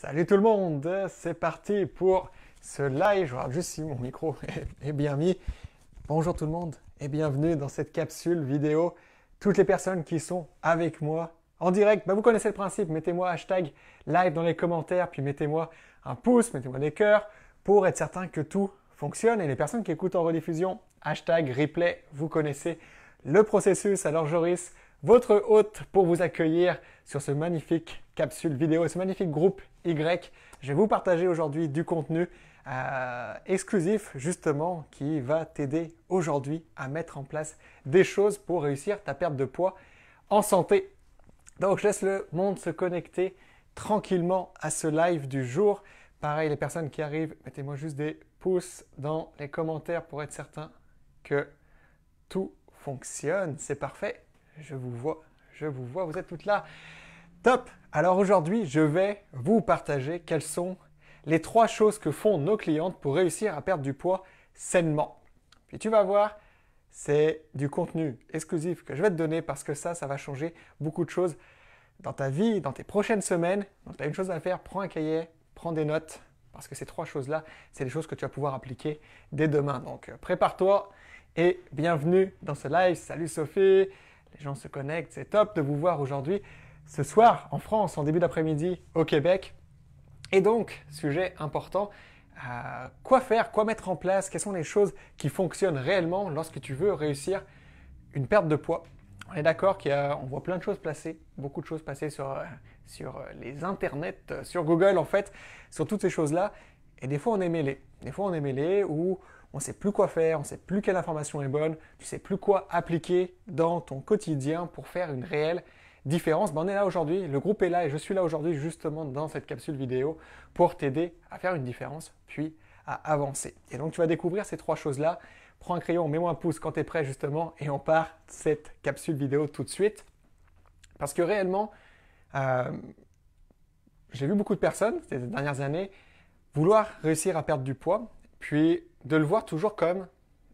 Salut tout le monde, c'est parti pour ce live. Je regarde juste si mon micro est bien mis. Bonjour tout le monde et bienvenue dans cette capsule vidéo. Toutes les personnes qui sont avec moi en direct, vous connaissez le principe, mettez-moi hashtag live dans les commentaires, puis mettez-moi un pouce, mettez-moi des cœurs pour être certain que tout fonctionne. Et les personnes qui écoutent en rediffusion, hashtag replay, vous connaissez le processus. Alors Joris, votre hôte pour vous accueillir sur ce magnifique capsule vidéo et ce magnifique groupe Y. Je vais vous partager aujourd'hui du contenu exclusif justement qui va t'aider aujourd'hui à mettre en place des choses pour réussir ta perte de poids en santé. Donc je laisse le monde se connecter tranquillement à ce live du jour. Pareil, les personnes qui arrivent, mettez-moi juste des pouces dans les commentaires pour être certain que tout fonctionne. C'est parfait. Je vous vois, vous êtes toutes là. Top! Alors aujourd'hui, je vais vous partager quelles sont les 3 choses que font nos clientes pour réussir à perdre du poids sainement. Puis tu vas voir, c'est du contenu exclusif que je vais te donner parce que ça va changer beaucoup de choses dans ta vie, dans tes prochaines semaines. Donc tu as une chose à faire, prends un cahier, prends des notes parce que ces 3 choses-là, c'est des choses que tu vas pouvoir appliquer dès demain. Donc prépare-toi et bienvenue dans ce live. Salut Sophie! Les gens se connectent, c'est top de vous voir aujourd'hui, ce soir en France, en début d'après-midi au Québec. Et donc, sujet important, quoi faire, quoi mettre en place, quelles sont les choses qui fonctionnent réellement lorsque tu veux réussir une perte de poids. On est d'accord qu'on voit plein de choses passer, beaucoup de choses passer sur les internets, sur Google en fait, sur toutes ces choses-là. Et des fois on est mêlé. Des fois on est mêlé où on ne sait plus quoi faire, on ne sait plus quelle information est bonne, tu ne sais plus quoi appliquer dans ton quotidien pour faire une réelle différence. On est là aujourd'hui, le groupe est là et je suis là aujourd'hui justement dans cette capsule vidéo pour t'aider à faire une différence puis à avancer. Et donc tu vas découvrir ces 3 choses-là. Prends un crayon, mets-moi un pouce quand tu es prêt justement et on part cette capsule vidéo tout de suite. Parce que réellement, j'ai vu beaucoup de personnes ces dernières années vouloir réussir à perdre du poids, puis de le voir toujours comme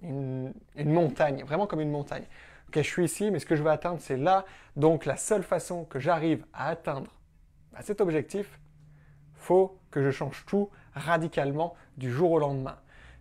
une montagne, vraiment comme une montagne. Ok, je suis ici, mais ce que je veux atteindre, c'est là. Donc la seule façon que j'arrive à atteindre cet objectif, faut que je change tout radicalement du jour au lendemain.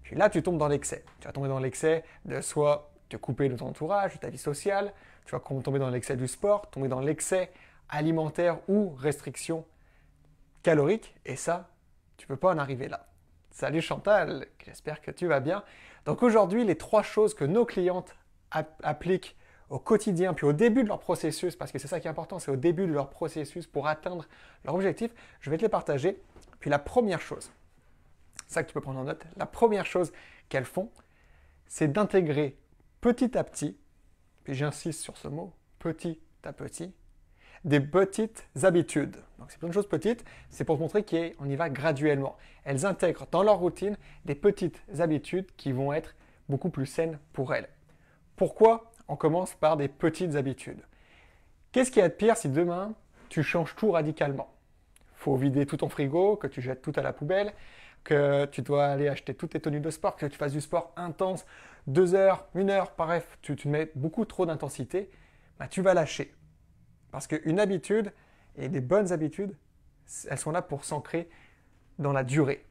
Puis là, tu tombes dans l'excès. Tu vas tomber dans l'excès de soit te couper de ton entourage, de ta vie sociale, tu vas tomber dans l'excès du sport, tomber dans l'excès alimentaire ou restriction calorique, et ça, tu ne peux pas en arriver là. Salut Chantal, j'espère que tu vas bien. Donc aujourd'hui, les 3 choses que nos clientes appliquent au quotidien, puis au début de leur processus, parce que c'est ça qui est important, c'est au début de leur processus pour atteindre leur objectif, je vais te les partager. Puis la première chose, c'est ça que tu peux prendre en note, la première chose qu'elles font, c'est d'intégrer petit à petit, puis j'insiste sur ce mot, petit à petit, des petites habitudes. Donc c'est plein de choses petites, c'est pour te montrer qu'on y va graduellement. Elles intègrent dans leur routine des petites habitudes qui vont être beaucoup plus saines pour elles. Pourquoi on commence par des petites habitudes? Qu'est-ce qu'il y a de pire si demain tu changes tout radicalement? Il faut vider tout ton frigo, que tu jettes tout à la poubelle, que tu dois aller acheter toutes tes tenues de sport, que tu fasses du sport intense, 2 heures, 1 heure, bref, tu mets beaucoup trop d'intensité, tu vas lâcher. Parce qu'une habitude et des bonnes habitudes, elles sont là pour s'ancrer dans la durée.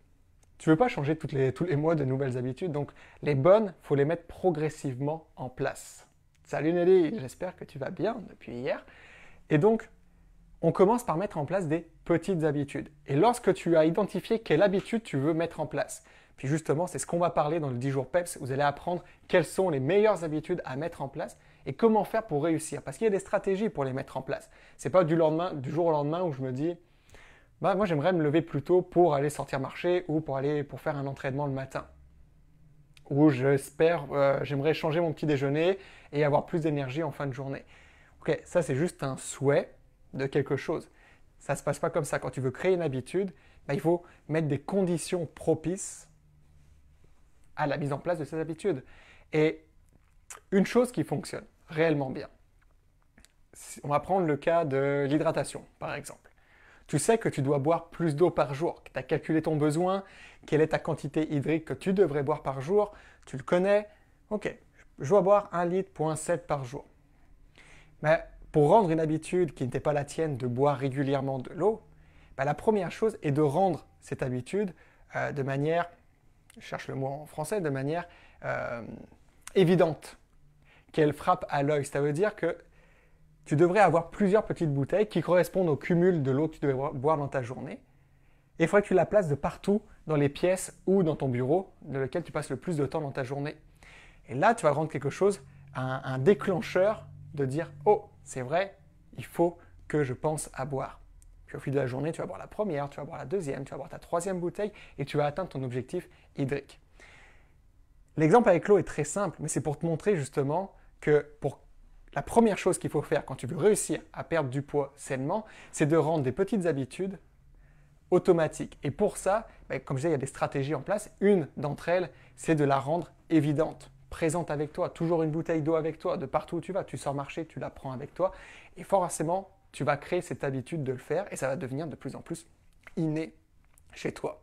Tu ne veux pas changer tous les mois de nouvelles habitudes, donc les bonnes, il faut les mettre progressivement en place. Salut Nelly, j'espère que tu vas bien depuis hier. Et donc, on commence par mettre en place des petites habitudes. Et lorsque tu as identifié quelle habitude tu veux mettre en place, puis justement, c'est ce qu'on va parler dans le 10 jours PEPS, vous allez apprendre quelles sont les meilleures habitudes à mettre en place et comment faire pour réussir. Parce qu'il y a des stratégies pour les mettre en place. Ce n'est pas du jour au lendemain où je me dis, moi j'aimerais me lever plus tôt pour aller sortir marcher ou pour faire un entraînement le matin. Ou j'aimerais changer mon petit déjeuner et avoir plus d'énergie en fin de journée. Ok, ça c'est juste un souhait de quelque chose. Ça ne se passe pas comme ça. Quand tu veux créer une habitude, il faut mettre des conditions propices à la mise en place de ces habitudes. Et une chose qui fonctionne réellement bien, on va prendre le cas de l'hydratation, par exemple. Tu sais que tu dois boire plus d'eau par jour, que tu as calculé ton besoin, quelle est ta quantité hydrique que tu devrais boire par jour, tu le connais. Ok, je dois boire 1,7 litre par jour. Mais pour rendre une habitude qui n'était pas la tienne de boire régulièrement de l'eau, La première chose est de rendre cette habitude de manière, je cherche le mot en français, de manière évidente, qu'elle frappe à l'œil. Ça veut dire que tu devrais avoir plusieurs petites bouteilles qui correspondent au cumul de l'eau que tu devrais boire dans ta journée. Et il faudrait que tu la places de partout dans les pièces ou dans ton bureau dans lequel tu passes le plus de temps dans ta journée. Et là, tu vas rendre quelque chose un déclencheur de dire « Oh, c'est vrai, il faut que je pense à boire ». Puis au fil de la journée, tu vas boire la première, tu vas boire la deuxième, tu vas boire ta troisième bouteille et tu vas atteindre ton objectif hydrique. L'exemple avec l'eau est très simple, mais c'est pour te montrer justement que pour la première chose qu'il faut faire quand tu veux réussir à perdre du poids sainement, c'est de rendre des petites habitudes automatiques. Et pour ça, comme je disais, il y a des stratégies en place. Une d'entre elles, c'est de la rendre évidente, présente avec toi, toujours une bouteille d'eau avec toi, de partout où tu vas. Tu sors marcher, tu la prends avec toi. Et forcément, tu vas créer cette habitude de le faire et ça va devenir de plus en plus inné chez toi.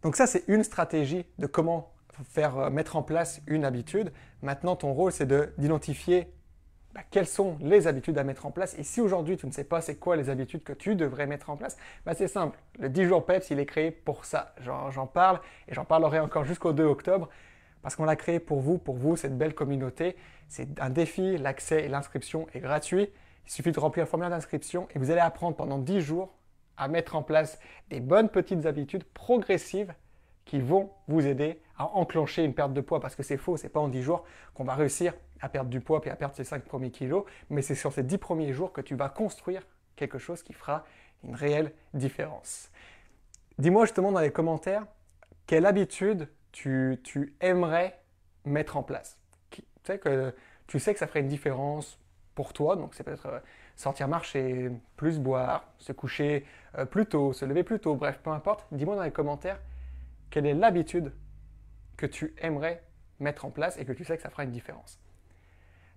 Donc ça, c'est une stratégie de comment mettre en place une habitude. Maintenant, ton rôle, c'est d'identifier quelles sont les habitudes à mettre en place. Et si aujourd'hui, tu ne sais pas c'est quoi les habitudes que tu devrais mettre en place, c'est simple. Le 10 jours PEPS, il est créé pour ça. J'en parle et j'en parlerai encore jusqu'au 2 octobre parce qu'on l'a créé pour vous, cette belle communauté. C'est un défi, l'accès et l'inscription est gratuit. Il suffit de remplir un formulaire d'inscription et vous allez apprendre pendant 10 jours à mettre en place des bonnes petites habitudes progressives qui vont vous aider à enclencher une perte de poids parce que c'est faux, c'est pas en 10 jours qu'on va réussir à perdre du poids puis à perdre ses 5 premiers kilos, mais c'est sur ces 10 premiers jours que tu vas construire quelque chose qui fera une réelle différence. Dis-moi justement dans les commentaires quelle habitude tu aimerais mettre en place. Tu sais que ça ferait une différence pour toi, donc c'est peut-être sortir marcher, plus boire, se coucher plus tôt, se lever plus tôt, bref, peu importe. Dis-moi dans les commentaires quelle est l'habitude que tu aimerais mettre en place et que tu sais que ça fera une différence.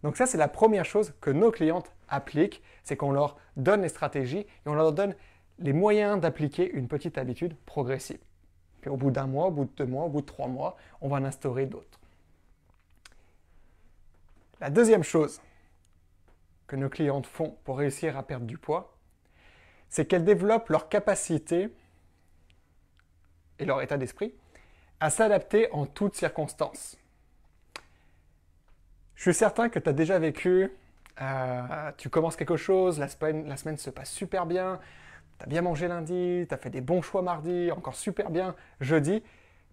Donc ça, c'est la première chose que nos clientes appliquent, c'est qu'on leur donne les stratégies et on leur donne les moyens d'appliquer une petite habitude progressive. Puis au bout d'un mois, au bout de 2 mois, au bout de 3 mois, on va en instaurer d'autres. La deuxième chose que nos clientes font pour réussir à perdre du poids, c'est qu'elles développent leur capacité et leur état d'esprit à s'adapter en toutes circonstances. Je suis certain que tu as déjà vécu, tu commences quelque chose, la semaine se passe super bien, tu as bien mangé lundi, tu as fait des bons choix mardi, encore super bien jeudi,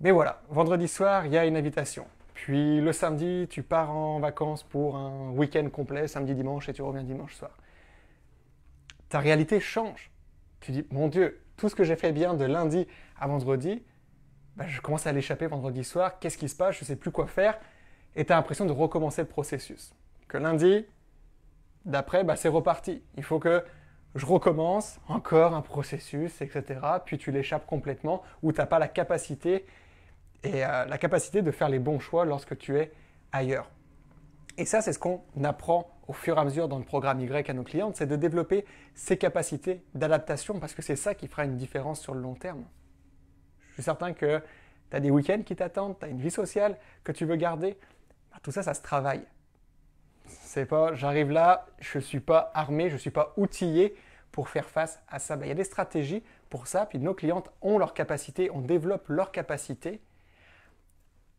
mais voilà, vendredi soir, il y a une invitation. Puis le samedi, tu pars en vacances pour un week-end complet, samedi-dimanche, et tu reviens dimanche soir. Ta réalité change. Tu dis, mon Dieu, tout ce que j'ai fait bien de lundi à vendredi, je commence à l'échapper vendredi soir, qu'est-ce qui se passe, je ne sais plus quoi faire, et tu as l'impression de recommencer le processus. Que lundi, d'après, c'est reparti. Il faut que je recommence encore un processus, etc. Puis tu l'échappes complètement, ou tu n'as pas la capacité de faire les bons choix lorsque tu es ailleurs. Et ça, c'est ce qu'on apprend au fur et à mesure dans le programme Y à nos clientes, c'est de développer ces capacités d'adaptation parce que c'est ça qui fera une différence sur le long terme. Je suis certain que tu as des week-ends qui t'attendent, tu as une vie sociale que tu veux garder. Tout ça, ça se travaille. C'est pas, j'arrive là, je ne suis pas armé, je ne suis pas outillé pour faire face à ça. Il y a des stratégies pour ça, puis nos clientes ont leur capacité, on développe leur capacité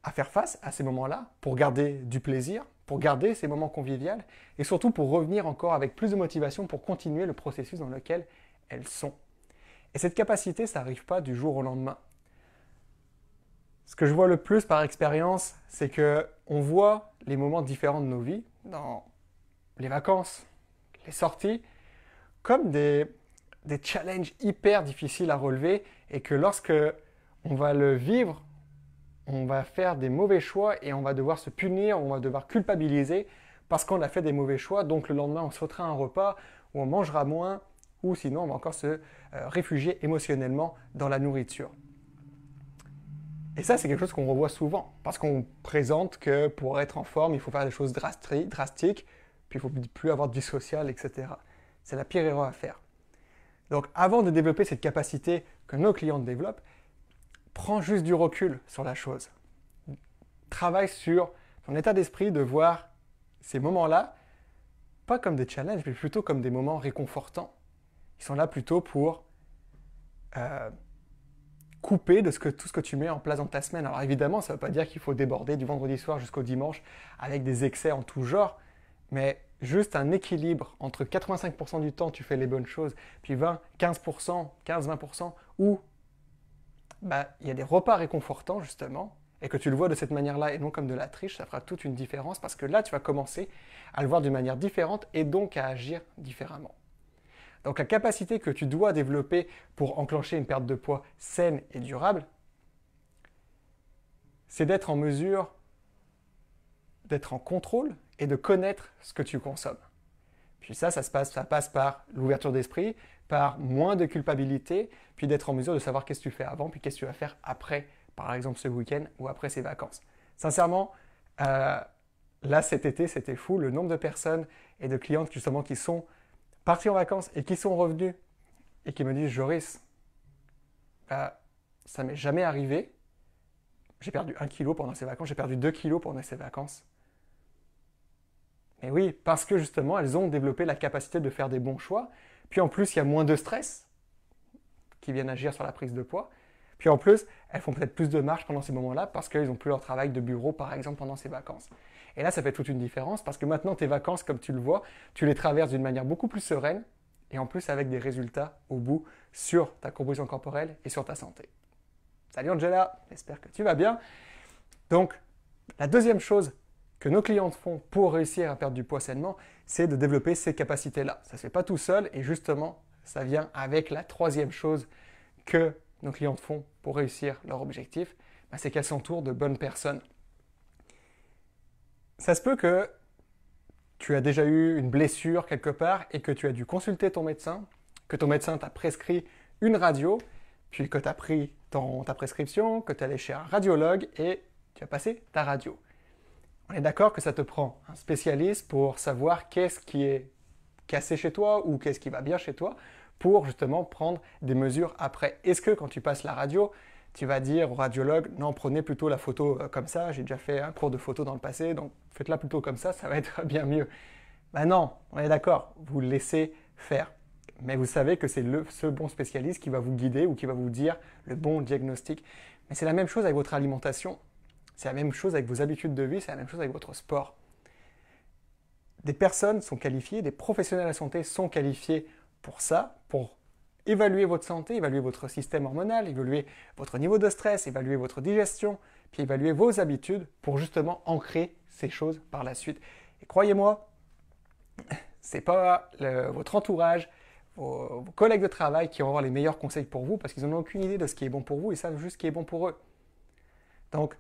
à faire face à ces moments-là pour garder du plaisir, pour garder ces moments conviviaux et surtout pour revenir encore avec plus de motivation pour continuer le processus dans lequel elles sont. Et cette capacité, ça n'arrive pas du jour au lendemain. Ce que je vois le plus par expérience, c'est qu'on voit les moments différents de nos vies, dans les vacances, les sorties, comme des challenges hyper difficiles à relever et que lorsque on va le vivre, on va faire des mauvais choix et on va devoir se punir, on va devoir culpabiliser parce qu'on a fait des mauvais choix. Donc le lendemain, on sautera un repas où on mangera moins ou sinon on va encore se réfugier émotionnellement dans la nourriture. Et ça, c'est quelque chose qu'on revoit souvent parce qu'on présente que pour être en forme, il faut faire des choses drastiques, puis il ne faut plus avoir de vie sociale, etc. C'est la pire erreur à faire. Donc avant de développer cette capacité que nos clients développent, prends juste du recul sur la chose. Travaille sur ton état d'esprit de voir ces moments-là, pas comme des challenges, mais plutôt comme des moments réconfortants. Ils sont là plutôt pour coupé de tout ce que tu mets en place dans ta semaine. Alors évidemment, ça ne veut pas dire qu'il faut déborder du vendredi soir jusqu'au dimanche avec des excès en tout genre, mais juste un équilibre entre 85% du temps tu fais les bonnes choses, puis 15%, 15-20% où il y a des repas réconfortants justement, et que tu le vois de cette manière-là et non comme de la triche, ça fera toute une différence parce que là tu vas commencer à le voir d'une manière différente et donc à agir différemment. Donc la capacité que tu dois développer pour enclencher une perte de poids saine et durable, c'est d'être en mesure d'être en contrôle et de connaître ce que tu consommes. Puis ça passe par l'ouverture d'esprit, par moins de culpabilité, puis d'être en mesure de savoir qu'est-ce que tu fais avant, puis qu'est-ce que tu vas faire après, par exemple ce week-end ou après ces vacances. Sincèrement, là cet été c'était fou, le nombre de personnes et de clientes justement qui sont partis en vacances et qui sont revenus et qui me disent « Joris, ça m'est jamais arrivé. J'ai perdu 1 kilo pendant ces vacances, j'ai perdu 2 kilos pendant ces vacances. » Et oui, parce que justement, elles ont développé la capacité de faire des bons choix. Puis en plus, il y a moins de stress qui viennent agir sur la prise de poids. Puis en plus, elles font peut-être plus de marche pendant ces moments-là parce qu'elles n'ont plus leur travail de bureau, par exemple, pendant ces vacances. Et là, ça fait toute une différence parce que maintenant, tes vacances, comme tu le vois, tu les traverses d'une manière beaucoup plus sereine et en plus avec des résultats au bout sur ta composition corporelle et sur ta santé. Salut Angela, j'espère que tu vas bien. Donc, la deuxième chose que nos clientes font pour réussir à perdre du poids sainement, c'est de développer ces capacités-là. Ça ne se fait pas tout seul et justement, ça vient avec la troisième chose que nos clientes font pour réussir leur objectif, c'est qu'elles s'entourent de bonnes personnes. Ça se peut que tu as déjà eu une blessure quelque part et que tu as dû consulter ton médecin, que ton médecin t'a prescrit une radio, puis que tu as pris ta prescription, que tu es allé chez un radiologue et tu as passé ta radio. On est d'accord que ça te prend un spécialiste pour savoir qu'est-ce qui est cassé chez toi ou qu'est-ce qui va bien chez toi pour justement prendre des mesures après. Est-ce que quand tu passes la radio, tu vas dire au radiologue « Non, prenez plutôt la photo comme ça, j'ai déjà fait un cours de photo dans le passé, donc faites-la plutôt comme ça va être bien mieux. » Ben non, on est d'accord, vous le laissez faire. Mais vous savez que c'est ce bon spécialiste qui va vous guider ou qui va vous dire le bon diagnostic. Mais c'est la même chose avec votre alimentation. C'est la même chose avec vos habitudes de vie, c'est la même chose avec votre sport. Des personnes sont qualifiées, des professionnels de la santé sont qualifiés pour ça, pour évaluer votre santé, évaluer votre système hormonal, évaluer votre niveau de stress, évaluer votre digestion, puis évaluer vos habitudes pour justement ancrer ces choses par la suite. Et croyez-moi, ce n'est pas votre entourage, vos collègues de travail qui vont avoir les meilleurs conseils pour vous parce qu'ils n'ont aucune idée de ce qui est bon pour vous, ils savent juste ce qui est bon pour eux. Donc,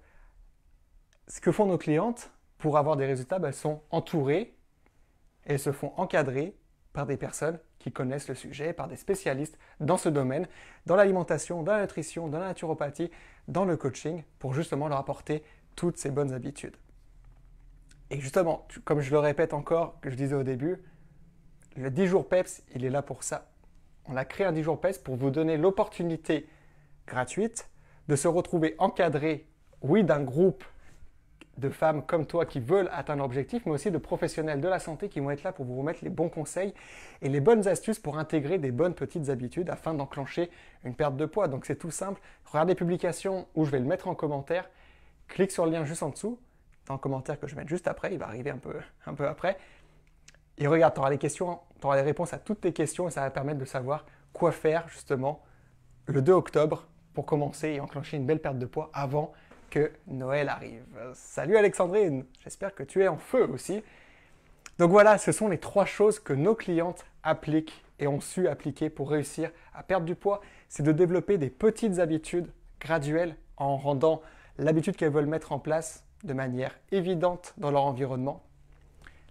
ce que font nos clientes pour avoir des résultats, elles sont entourées et elles se font encadrer par des personnes qui connaissent le sujet, par des spécialistes dans ce domaine, dans l'alimentation, dans la nutrition, dans la naturopathie, dans le coaching, pour justement leur apporter toutes ces bonnes habitudes. Et justement, comme je le répète encore, que je disais au début, le 10 jours PEPS, il est là pour ça. On a créé un 10 jours PEPS pour vous donner l'opportunité gratuite de se retrouver encadré, oui, d'un groupe de femmes comme toi qui veulent atteindre l'objectif, mais aussi de professionnels de la santé qui vont être là pour vous remettre les bons conseils et les bonnes astuces pour intégrer des bonnes petites habitudes afin d'enclencher une perte de poids. Donc c'est tout simple, regarde les publications où je vais le mettre en commentaire, clique sur le lien juste en dessous, dans le commentaire que je vais mettre juste après, il va arriver un peu après, et regarde, tu auras les questions, tu auras les réponses à toutes tes questions et ça va permettre de savoir quoi faire justement le 2 octobre pour commencer et enclencher une belle perte de poids avant que Noël arrive. Salut Alexandrine, j'espère que tu es en feu aussi. Donc voilà, ce sont les 3 choses que nos clientes appliquent et ont su appliquer pour réussir à perdre du poids. C'est de développer des petites habitudes graduelles en rendant l'habitude qu'elles veulent mettre en place de manière évidente dans leur environnement.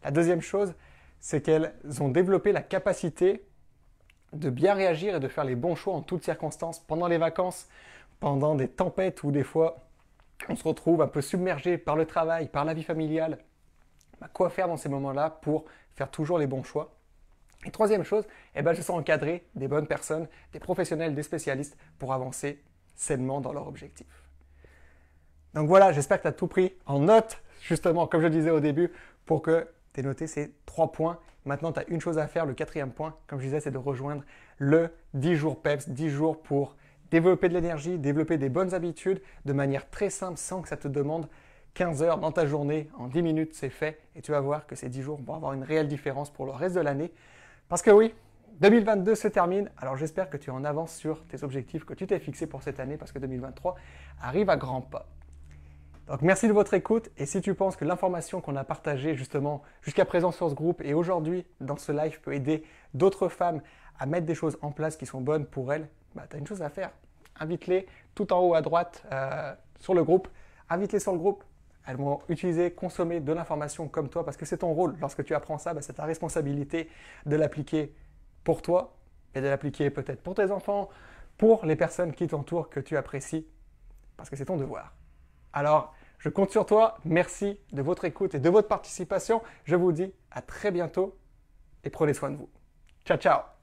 La deuxième chose, c'est qu'elles ont développé la capacité de bien réagir et de faire les bons choix en toutes circonstances, pendant les vacances, pendant des tempêtes où des fois on se retrouve un peu submergé par le travail, par la vie familiale. Quoi faire dans ces moments-là pour faire toujours les bons choix? Et troisième chose, je sens encadrer des bonnes personnes, des professionnels, des spécialistes pour avancer sainement dans leur objectif. Donc voilà, j'espère que tu as tout pris en note, justement, comme je le disais au début, pour que tu aies noté ces 3 points. Maintenant, tu as une chose à faire, le 4e point, comme je disais, c'est de rejoindre le 10 jours PEPS, 10 jours pour développer de l'énergie, développer des bonnes habitudes de manière très simple sans que ça te demande 15 heures dans ta journée. En 10 minutes, c'est fait et tu vas voir que ces 10 jours vont avoir une réelle différence pour le reste de l'année. Parce que oui, 2022 se termine, alors j'espère que tu en avances sur tes objectifs que tu t'es fixés pour cette année parce que 2023 arrive à grands pas. Donc merci de votre écoute et si tu penses que l'information qu'on a partagée justement jusqu'à présent sur ce groupe et aujourd'hui dans ce live peut aider d'autres femmes à mettre des choses en place qui sont bonnes pour elles, tu as une chose à faire. Invite-les tout en haut à droite sur le groupe. Invite-les sur le groupe. Elles vont utiliser, consommer de l'information comme toi parce que c'est ton rôle. Lorsque tu apprends ça, c'est ta responsabilité de l'appliquer pour toi et de l'appliquer peut-être pour tes enfants, pour les personnes qui t'entourent, que tu apprécies, parce que c'est ton devoir. Alors, je compte sur toi. Merci de votre écoute et de votre participation. Je vous dis à très bientôt et prenez soin de vous. Ciao, ciao!